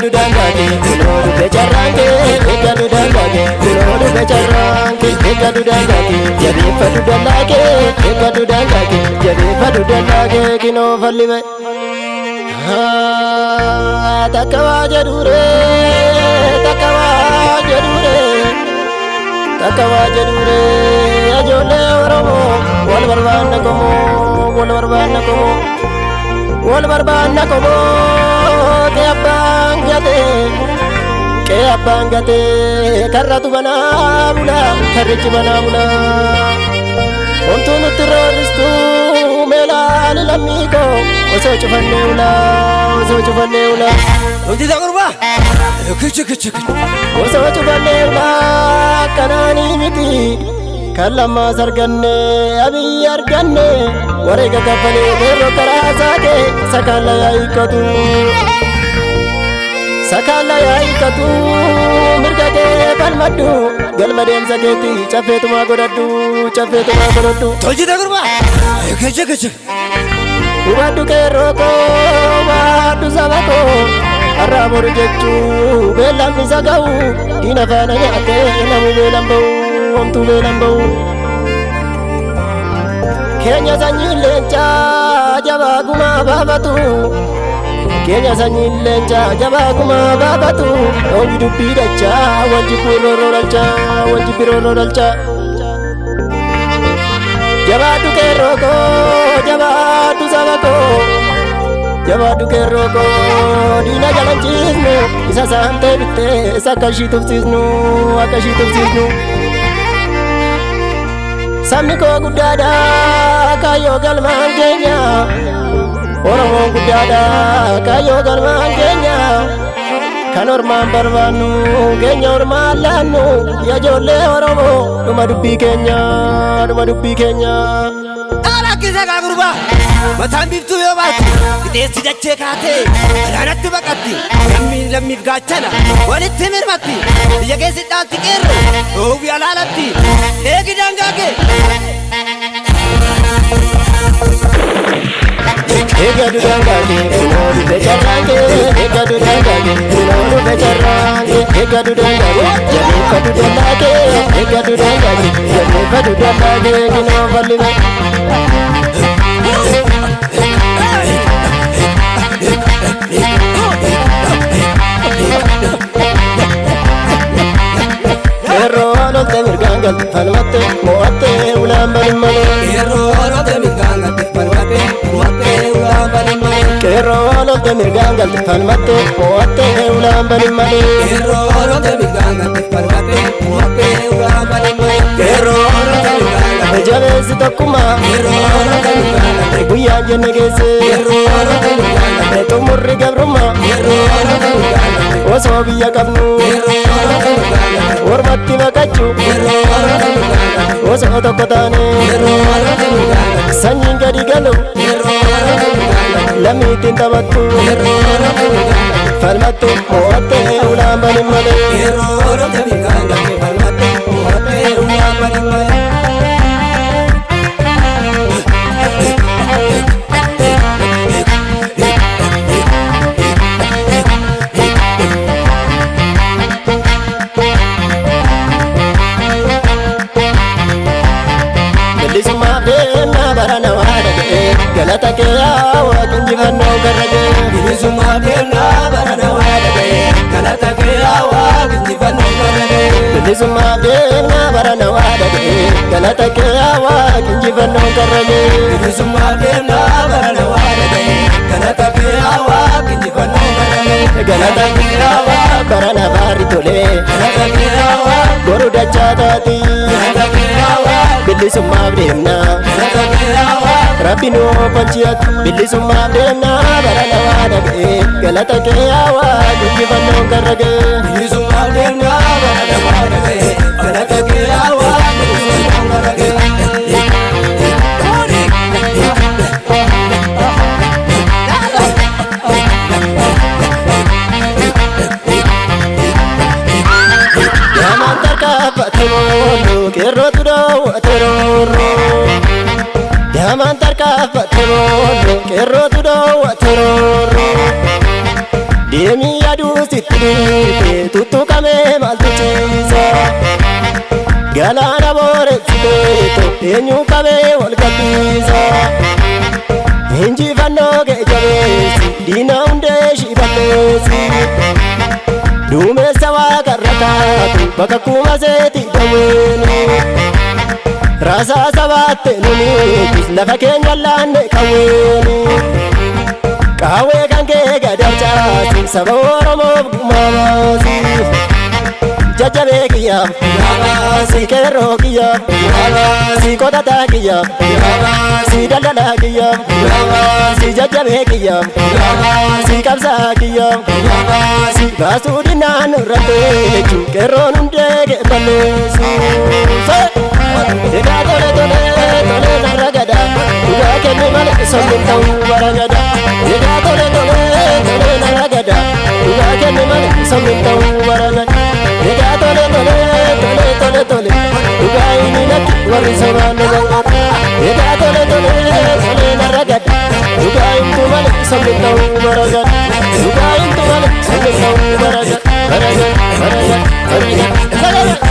Egadu dangage, kunoru becharange. Egadu dangage, kunoru becharange. Egadu dangage, jabe fadu dangage. Egadu dangage, jabe fadu dangage. Kino fallibe. Takawa jadure, takawa jadure, takawa jadure. Ajole oromo, wal barbana komo, wal barbana komo, wal barbana komo. Ke abangate, karatu bana bula, karichi bana bula. Ontu nutroristu melal lamiko, oso chufanne ula, oso chufanne ula. Onti dagurba, kuchu. Oso chufanne ula, kanani miti. Kalama sarganne, abi arganne, warega kapale kero karasake, sakala yaikatu. Sakala yaikatu, mirgate palmadu, galmadem saketi, chafetuma godadu, chafetuma godadu. Onti dagurba, kuchu. Ubadu keroko, ubadu sabako, araburu jechu, belam misagau, dina fana nyate, namu belambau, omtu belambau. Kenya sanyi lenca, jabaguma babatu. Kenya sanyi lenca, jabaguma babatu. Obidu pidacha, wajiburo rolcha, wajiburo rolcha. Jabadu keroko, jabadu sabako, jabadu keroko. Dina jalan cisnu, isa sante bitte, sakashi tufsisnu, akashi tufsisnu. Samni ko gudada, kayo galman Kenya. Oromo gudada, kayo galman Kenya. Kanorman barbanu, Kenya orman lanu. Ya jole oromo, duma dubbi Kenya, duma dubbi Kenya. Ala kisa dagurba, matan biftu yo batu. Ite sidache kate, ranat bakati. Lammi gachana, walit mirmati. Yage sidati kero, obi alalati. Egi dangage. Egadu dangage, kunoru becharange. Egadu dangage, kunoru becharange. Egadu dangage, jabe fadu dangage. Egadu dangage, jabe fadu dangage. Kino fallibe. Kero alolte mirgangal falmate, moate ulam balimale. Kero alolte mirgangal falmate, moate ulam balimale. Kero alolte mirgangal falmate, moate ulam balimale. Kero alolte mirgangal falmate, moate ulam balimale. Kero alolte mirgangal jabesi tokkuma. Kero alolte mirgangal guyya jennegese. Kero alolte mirgangal tumurri gabruma. Kero alolte mirgangal oso biyya qabnu. Kero alolte mirgangal ormatti baqachu. Kero alolte mirgangal oso tokko taane. Kero alolte mirgangal sanyiin gadi galu. Kero alolte mirgangal lammiitiin taphattu. Kero alolte mirgangal falmattu mo'atte ulaan balimale. Kero alolte mirgangal falmate, moate ulam balimale. Galata kaya waaqin jifannoo garrage. Bilisummaa deemnaa barana waa dhaga'e. Galata kee waaqin jifannoo garrage. Bilisummaa deemnaa barana waa dhaga'e. Galata kee waaqin jifannoo garrage. Bilisummaa deemnaa barana waa dhaga'e. Galata kee waaqin jifannoo garrage. Galata kee waaqin barana baari tole. Galata kee waaqin boru dachaa taati. Galata kee waaqin bilisummaa deemnaa. Galata kee waaqin Rabbi nuu panchiyatu. Bilisummaa deemnaa barana waa dhaga'e. Galata kee waaqin jifannoo garrage. Bilisummaa deemnaa barana waa dhaga'e. Galata kee waaqin jifannoo garrage. Kerro tudo ateroro. Yaman tarka pateroro. Kerro tudo ateroro. Demi aduu sitti dhiite tuttuqamee maaltu ciisa galaana booressiteeto eenyu qabee wal gadhiisa injifannoo kee jabeessi diina hundee shiballeessi duumessa waaqarra taatu bakka kuma seeti daweeni raasaa sabaatte numiitis lafa keenya laanne qawweeni qawwee kan kee gadarcaasi saba Oromoof gumaamaasi jajjabee kiyyaaf si keerroo kiyyaaf si qotataa kiyyaaf si daldalaa kiyyaaf si jajjabee kiyyaaf si qabsaa kiyyaaf si baasuu dinnaan irratteechu qeerroon hundee kee balleessu egaa tole tole tole narra gada dhugaa kenne malee somnin ta'uu baragada egaa tole tole tole narra gada dhugaa kenne malee somnin ta'uu baragada egaa tole tole tole tole tole dhugaa inni natti warri sobaan nu gangara egaa tole tole tole narra gada dhugaa himtu malee somnin ta'uu baragada dhugaa himtu malee somnin ta'uu baragada baragada baragada baragada